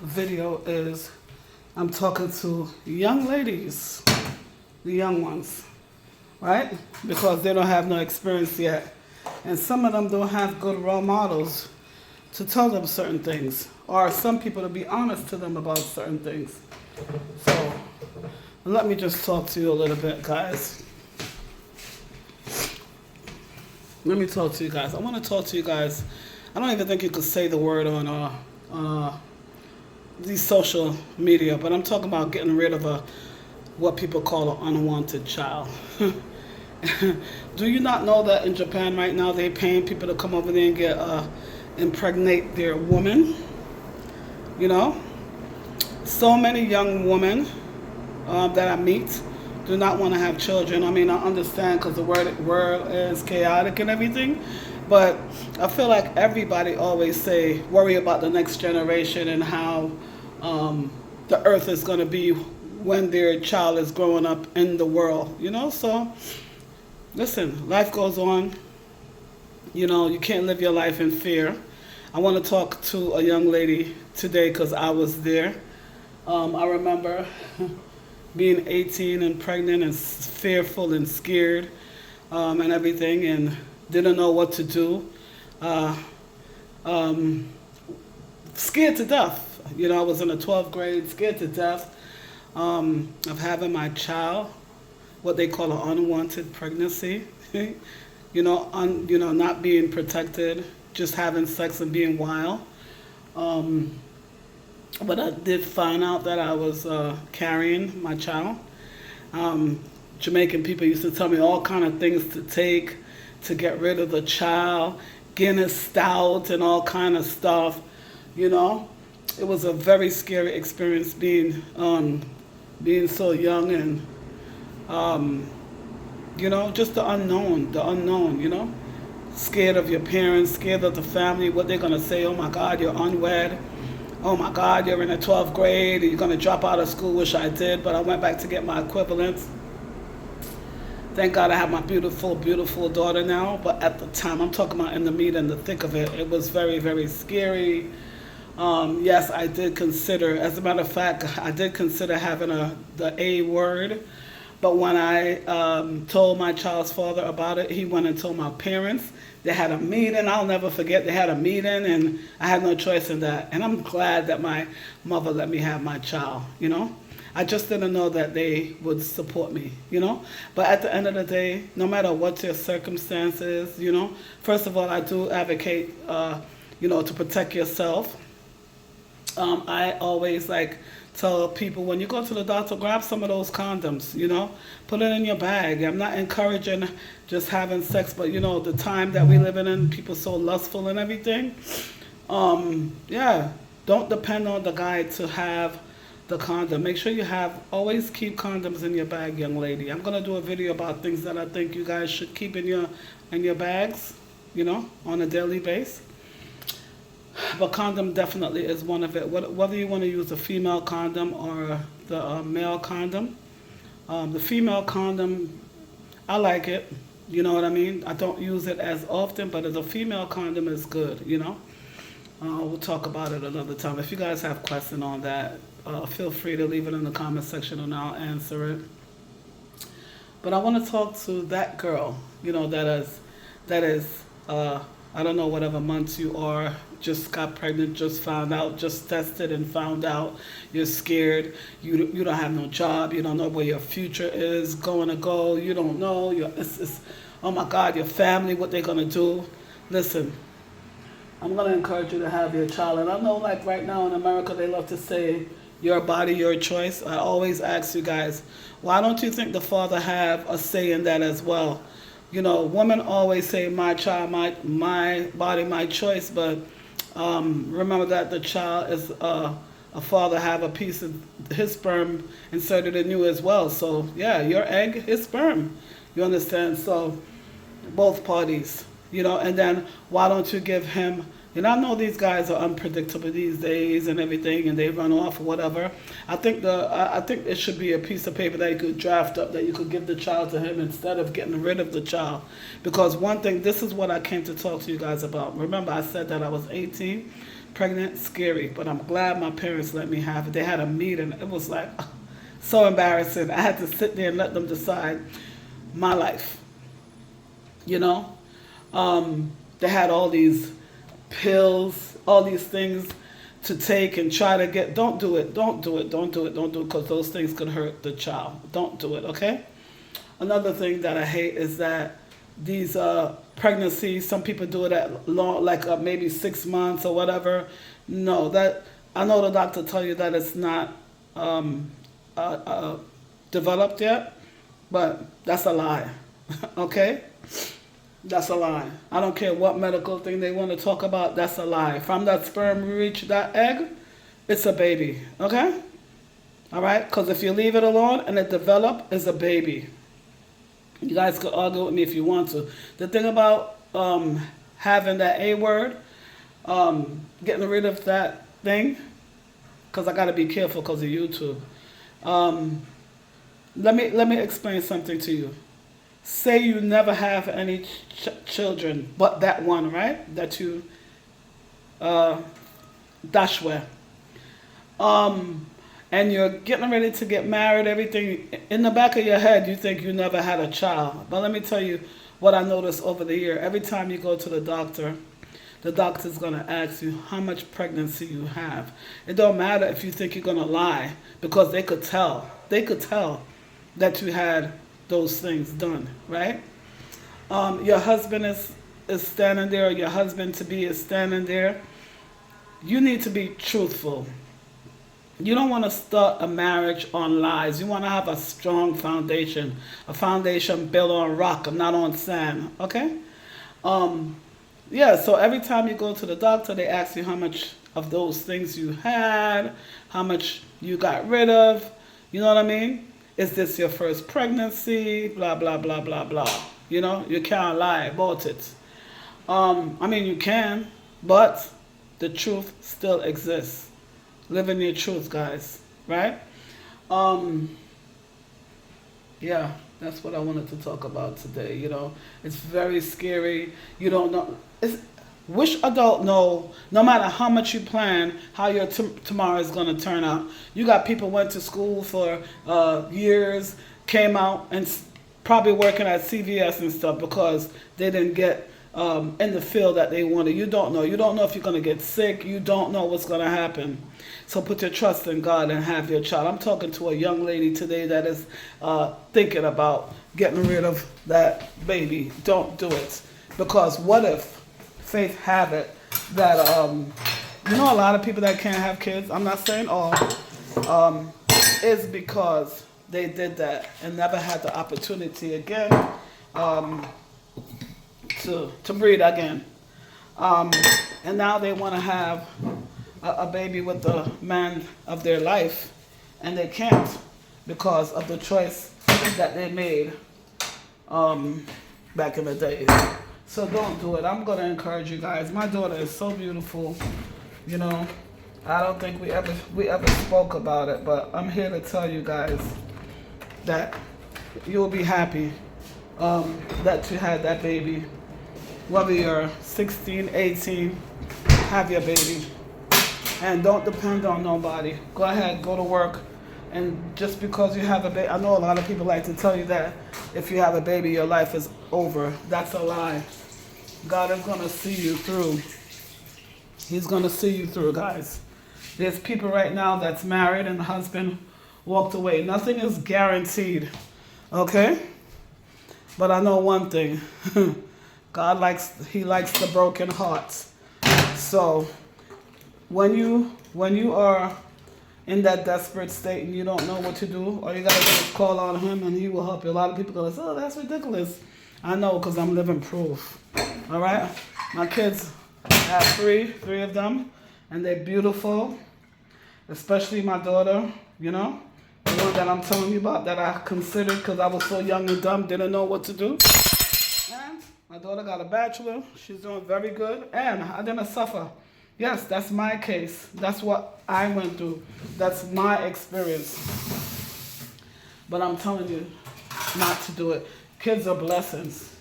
video is I'm talking to young ladies, the young ones, right? Because they don't have no experience yet. And some of them don't have good role models to tell them certain things, or some people to be honest to them about certain things. So let me just talk to you a little bit, guys. Let me talk to you guys. I want to talk to you guys. I don't even think you could say the word on these social media, but I'm talking about getting rid of what people call an unwanted child. Do you not know that in Japan right now they're paying people to come over there and get impregnate their woman? You know, so many young women that I meet do not want to have children. I mean, I understand because the world is chaotic and everything, but I feel like everybody always say worry about the next generation and how the earth is going to be when their child is growing up in the world. You know, so listen, life goes on. You know, you can't live your life in fear. I want to talk to a young lady today because I was there. I remember being 18 and pregnant and fearful and scared and everything, and didn't know what to do. Scared to death. You know, I was in the 12th grade, scared to death of having my child, what they call an unwanted pregnancy. You know, not being protected, just having sex and being wild. But I did find out that I was carrying my child. Jamaican people used to tell me all kind of things to take to get rid of the child, Guinness stout and all kind of stuff. You know, it was a very scary experience being so young and you know, just the unknown. You know, scared of your parents, scared of the family, what they're gonna say. Oh my God, you're unwed. Oh my God, you're in the 12th grade, you're going to drop out of school, which I did, but I went back to get my equivalence. Thank God I have my beautiful, beautiful daughter now, but at the time, I'm talking about in the meat and the thick of it, it was very, very scary. Yes, I did consider, as a matter of fact, I did consider having the A word, but when I told my child's father about it, he went and told my parents. They had a meeting. I'll never forget. They had a meeting, and I had no choice in that. And I'm glad that my mother let me have my child, you know. I just didn't know that they would support me, you know. But at the end of the day, no matter what your circumstances, you know, first of all, I do advocate, you know, to protect yourself. I always tell people when you go to the doctor, grab some of those condoms, you know, put it in your bag. I'm not encouraging just having sex, but you know, the time that we live in, people so lustful and everything. Yeah, don't depend on the guy to have the condom. Make sure always keep condoms in your bag, young lady. I'm gonna do a video about things that I think you guys should keep in your bags, you know, on a daily basis. But condom definitely is one of it. Whether you want to use the female condom or the male condom. The female condom, I like it. You know what I mean? I don't use it as often, but the female condom is good, you know? We'll talk about it another time. If you guys have questions on that, feel free to leave it in the comment section and I'll answer it. But I want to talk to that girl, you know, that is I don't know, whatever months you are, just got pregnant, just found out, just tested and found out, you're scared, you don't have no job, you don't know where your future is going to go, you don't know, oh my God, your family, what they're going to do. Listen, I'm going to encourage you to have your child. And I know right now in America, they love to say, your body, your choice. I always ask you guys, why don't you think the father have a say in that as well? You know, women always say, my child, my body, my choice, but remember that the child is a father have a piece of his sperm inserted in you as well. So, yeah, your egg, his sperm. You understand? So, both parties, you know, and then why don't you give him And I know these guys are unpredictable these days and everything, and they run off or whatever. I think it should be a piece of paper that you could draft up that you could give the child to him instead of getting rid of the child. Because one thing, this is what I came to talk to you guys about. Remember, I said that I was 18, pregnant, scary. But I'm glad my parents let me have it. They had a meeting. It was like so embarrassing. I had to sit there and let them decide my life. You know, they had all these pills, all these things to take and try to get. Don't do it. Don't do it. Don't do it. Don't do it, because those things could hurt the child. Don't do it. Okay. Another thing that I hate is that these pregnancies, some people do it at long, like maybe 6 months or whatever. No, that I know the doctor tell you that it's not developed yet, but that's a lie. Okay, that's a lie. I don't care what medical thing they want to talk about. That's a lie. From that sperm reach that egg, it's a baby. Okay, all right. Because if you leave it alone and it develop, it's a baby. You guys could argue with me if you want to. The thing about having that A word, getting rid of that thing, because I got to be careful because of YouTube. Let me explain something to you. Say you never have any children, but that one, right? That you dash where. And you're getting ready to get married, everything, in the back of your head, you think you never had a child. But let me tell you what I noticed over the year. Every time you go to the doctor's going to ask you how much pregnancy you have. It don't matter if you think you're going to lie, because they could tell. They could tell that you had those things done, right? Your husband is standing there, or your husband-to-be is standing there. You need to be truthful. You don't want to start a marriage on lies. You want to have a strong foundation, a foundation built on rock and not on sand, okay? Yeah, so every time you go to the doctor, they ask you how much of those things you had, how much you got rid of, you know what I mean? Is this your first pregnancy? Blah, blah, blah, blah, blah. You know, you can't lie about it. I mean, you can, but the truth still exists. Live in your truth, guys, right? Yeah, that's what I wanted to talk about today. You know, it's very scary. You don't know. Which adult know, no matter how much you plan, how your tomorrow is going to turn out. You got people went to school for years, came out and probably working at CVS and stuff because they didn't get in the field that they wanted. You don't know. You don't know if you're going to get sick. You don't know what's going to happen. So put your trust in God and have your child. I'm talking to a young lady today that is thinking about getting rid of that baby. Don't do it. Because what if faith have it that, you know, a lot of people that can't have kids, I'm not saying all, is because they did that and never had the opportunity again to breed again. And now they want to have a baby with the man of their life, and they can't because of the choice that they made back in the days. So don't do it. I'm going to encourage you guys. My daughter is so beautiful. You know, I don't think we ever spoke about it, but I'm here to tell you guys that you'll be happy that you had that baby. Whether you're 16, 18, have your baby. And don't depend on nobody. Go ahead, go to work. And just because you have a baby, I know a lot of people like to tell you that if you have a baby, your life is over. That's a lie. God is going to see you through. He's going to see you through, guys. There's people right now that's married and the husband walked away. Nothing is guaranteed, okay? But I know one thing. God likes the broken hearts. So when you are in that desperate state and you don't know what to do, all you gotta do is call on him and he will help you. A lot of people go, oh, that's ridiculous. I know, because I'm living proof. All right? My kids, I have three of them, and they're beautiful, especially my daughter, you know, the one that I'm telling you about that I considered because I was so young and dumb, didn't know what to do. And my daughter got a bachelor. She's doing very good, and I didn't suffer. Yes, that's my case. That's what I went through. That's my experience. But I'm telling you not to do it. Kids are blessings.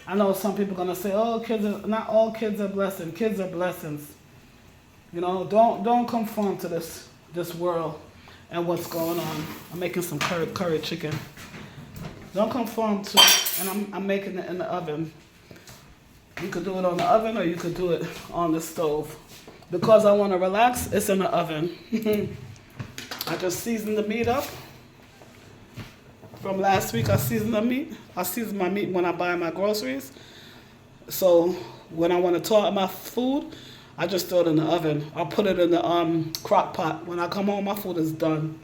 I know some people are going to say, oh, not all kids are blessings. Kids are blessings. You know, don't conform to this world and what's going on. I'm making some curry chicken. Don't conform to, and I'm making it in the oven. You could do it on the oven or you could do it on the stove. Because I want to relax, it's in the oven. I just seasoned the meat up. From last week, I seasoned the meat. I season my meat when I buy my groceries. So when I want to thaw out my food, I just throw it in the oven. I'll put it in the crock pot. When I come home, my food is done.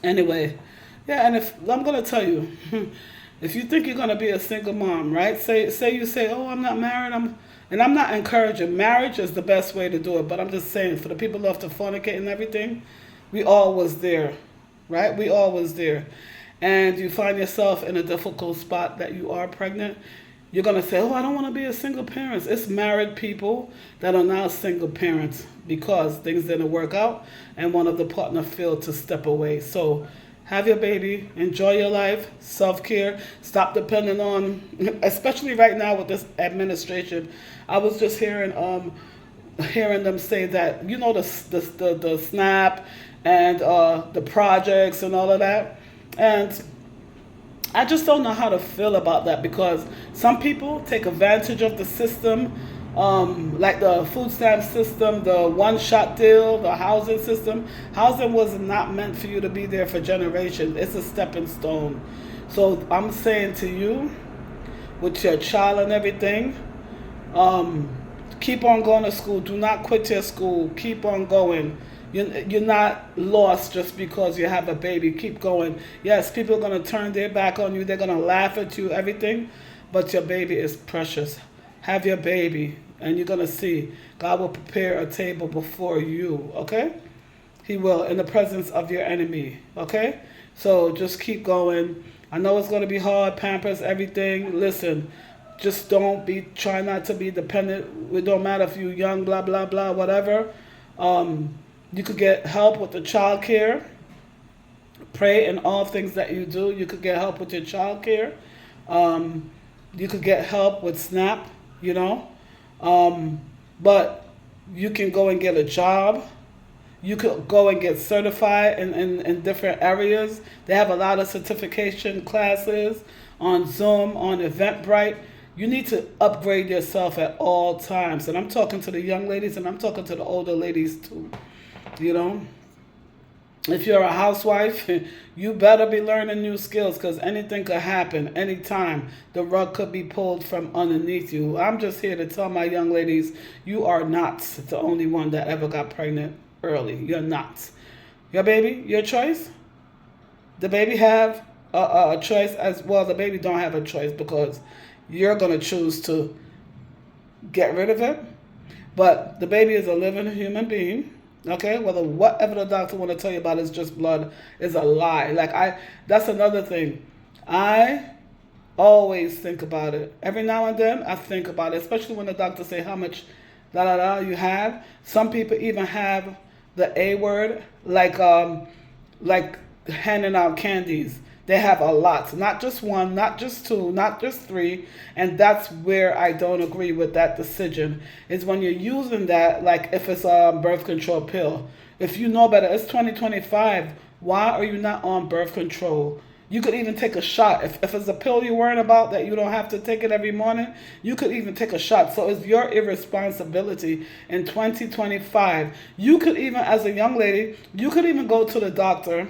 Anyway, yeah, and if I'm gonna tell you, if you think you're gonna be a single mom, right? Say you say, oh, I'm not married. I'm not encouraging. Marriage is the best way to do it, but I'm just saying for the people who love to fornicate and everything, we all was there, right? We all was there, and you find yourself in a difficult spot that you are pregnant. You're gonna say, oh, I don't want to be a single parent. It's married people that are now single parents because things didn't work out and one of the partner failed to step away. So have your baby, enjoy your life, self-care, stop depending on, especially right now with this administration. I was just hearing them say that, you know, the SNAP and the projects and all of that. And I just don't know how to feel about that because some people take advantage of the system, like the food stamp system, the one-shot deal, the housing system. Housing was not meant for you to be there for generations. It's a stepping stone. So I'm saying to you, with your child and everything, keep on going to school. Do not quit your school. Keep on going. You're not lost just because you have a baby. Keep going. Yes, people are going to turn their back on you. They're going to laugh at you, everything. But your baby is precious. Have your baby, and you're going to see God will prepare a table before you, okay? He will, in the presence of your enemy, okay? So just keep going. I know it's going to be hard, Pampers, everything. Listen, just try not to be dependent. It don't matter if you're young, blah, blah, blah, whatever. You could get help with the child care. Pray in all things that you do. You could get help with your child care. You could get help with SNAP, you know. But you can go and get a job. You could go and get certified in different areas. They have a lot of certification classes on Zoom, on Eventbrite. You need to upgrade yourself at all times. And I'm talking to the young ladies and I'm talking to the older ladies too. You know, if you're a housewife, you better be learning new skills because anything could happen anytime. The rug could be pulled from underneath you. I'm just here to tell my young ladies, you are not the only one that ever got pregnant early. You're not. Your baby, your choice. The baby have a choice as well. The baby don't have a choice because you're going to choose to get rid of it. But the baby is a living human being. Okay, whatever the doctor want to tell you about is just blood is a lie. That's another thing. I always think about it. Every now and then I think about it, especially when the doctor say how much you have. Some people even have the A word, like handing out candies. They have a lot, not just one, not just two, not just three, and that's where I don't agree with that decision, is when you're using that, like if it's a birth control pill. If you know better, it's 2025, why are you not on birth control? You could even take a shot. If it's a pill you're worrying about that you don't have to take it every morning, you could even take a shot. So it's your irresponsibility in 2025. You could even, as a young lady, you could even go to the doctor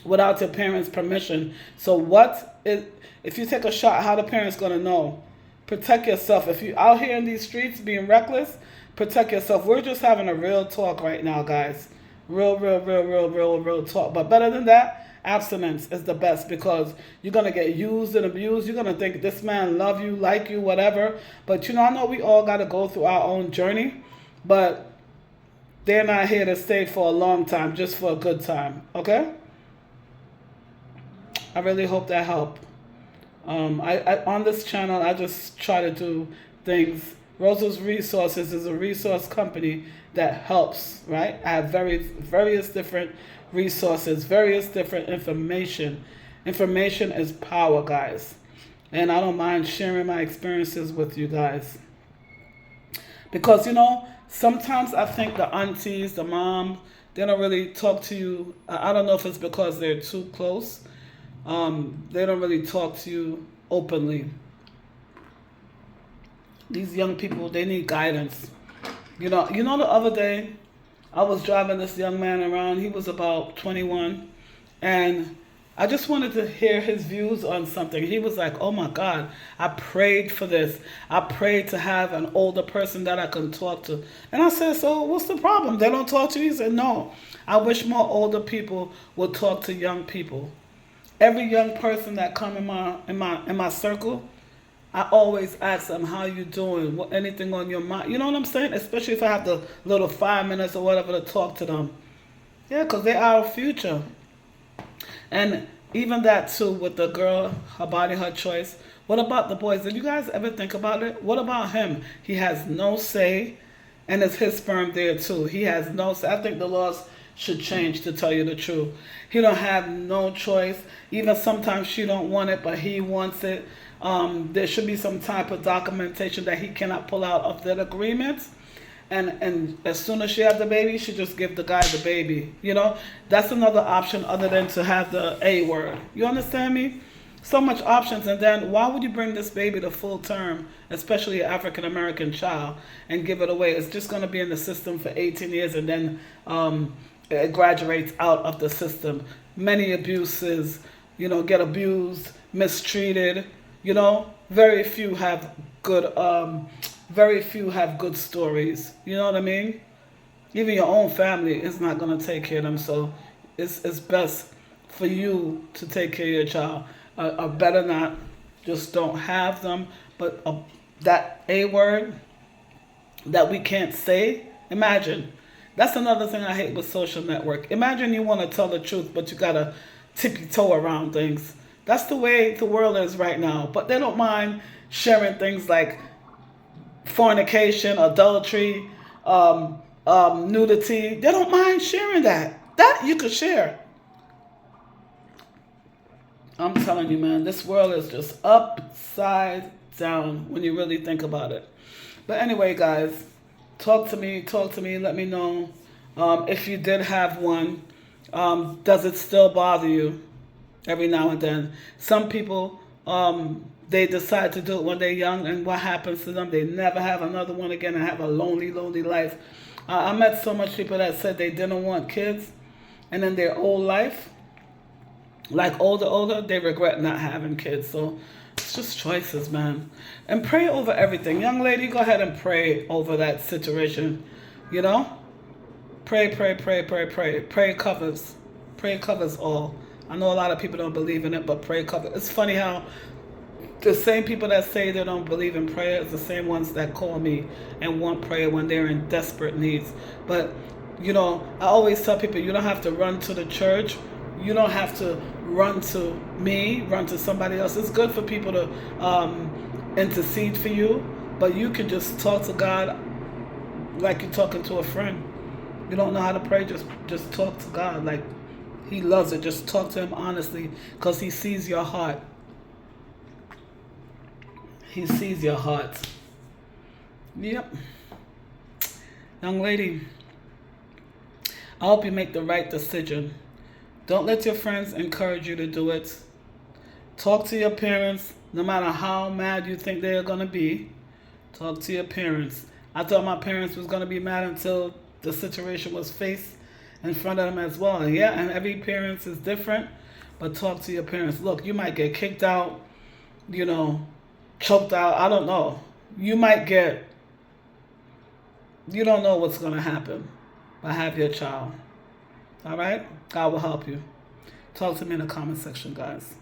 without your parents' permission. So if you take a shot, how the parents gonna know? Protect yourself. If you're out here in these streets being reckless, protect yourself. We're just having a real talk right now, guys. Real talk. But better than that, abstinence is the best because you're gonna get used and abused. You're gonna think this man love you, like you, whatever. But I know we all gotta go through our own journey, but they're not here to stay for a long time, just for a good time. Okay? I really hope that helped. I on this channel, I just try to do things. Rosa's Resources is a resource company that helps, right? I have various different resources, various different information. Information is power, guys. And I don't mind sharing my experiences with you guys. Because, sometimes I think the aunties, the mom, they don't really talk to you. I don't know if it's because they're too close. They don't really talk to you openly. These young people, they need guidance. The other day, I was driving this young man around. He was about 21, and I just wanted to hear his views on something. He was like, "Oh my God, I prayed for this. I prayed to have an older person that I can talk to." And I said, "So what's the problem? They don't talk to you?" He said, "No. I wish more older people would talk to young people. Every young person that come in my circle, I always ask them, how you doing? What, anything on your mind? You know what I'm saying? Especially if I have the little 5 minutes or whatever to talk to them. Yeah, because they are our future. And even that too with the girl, her body, her choice. What about the boys? Did you guys ever think about it? What about him? He has no say, and it's his sperm there too. He has no say. I think the laws should change, to tell you the truth. He don't have no choice. Even sometimes she don't want it, but he wants it. There should be some type of documentation that he cannot pull out of that agreement. And as soon as she has the baby, she just give the guy the baby. That's another option other than to have the A word. You understand me? So much options. And then why would you bring this baby to full term, especially an African American child, and give it away? It's just going to be in the system for 18 years, and then it graduates out of the system. Many abuses, get abused, mistreated. Very few have good. Very few have good stories. You know what I mean? Even your own family is not going to take care of them. So it's best for you to take care of your child. Or better not, just don't have them. But that A word that we can't say, imagine. That's another thing I hate with social network. Imagine you want to tell the truth, but you got to tip your toe around things. That's the way the world is right now. But they don't mind sharing things like fornication, adultery, nudity. They don't mind sharing that. That you could share. I'm telling you, man, this world is just upside down when you really think about it. But anyway, guys, talk to me, let me know. If you did have one, does it still bother you every now and then? Some people, they decide to do it when they're young, and what happens to them? They never have another one again and have a lonely, lonely life. I met so much people that said they didn't want kids, and in their old life, like older, they regret not having kids. So it's just choices, man. And pray over everything. Young lady, go ahead and pray over that situation. Pray. Pray covers. Pray covers all. I know a lot of people don't believe in it, but prayer covers. It's funny how the same people that say they don't believe in prayer is the same ones that call me and want prayer when they're in desperate needs. But, I always tell people, you don't have to run to the church. You don't have to run to me, run to somebody else. It's good for people to intercede for you, but you can just talk to God like you're talking to a friend. You don't know how to pray, just talk to God like He loves it. Just talk to Him honestly, because He sees your heart. He sees your heart. Yep. Young lady, I hope you make the right decision. Don't let your friends encourage you to do it. Talk to your parents, no matter how mad you think they're going to be. Talk to your parents. I thought my parents was going to be mad until the situation was faced in front of them as well. Yeah, and every parent is different, but talk to your parents. Look, you might get kicked out, choked out. I don't know. You don't know what's going to happen, but have your child. All right? God will help you. Talk to me in the comment section, guys.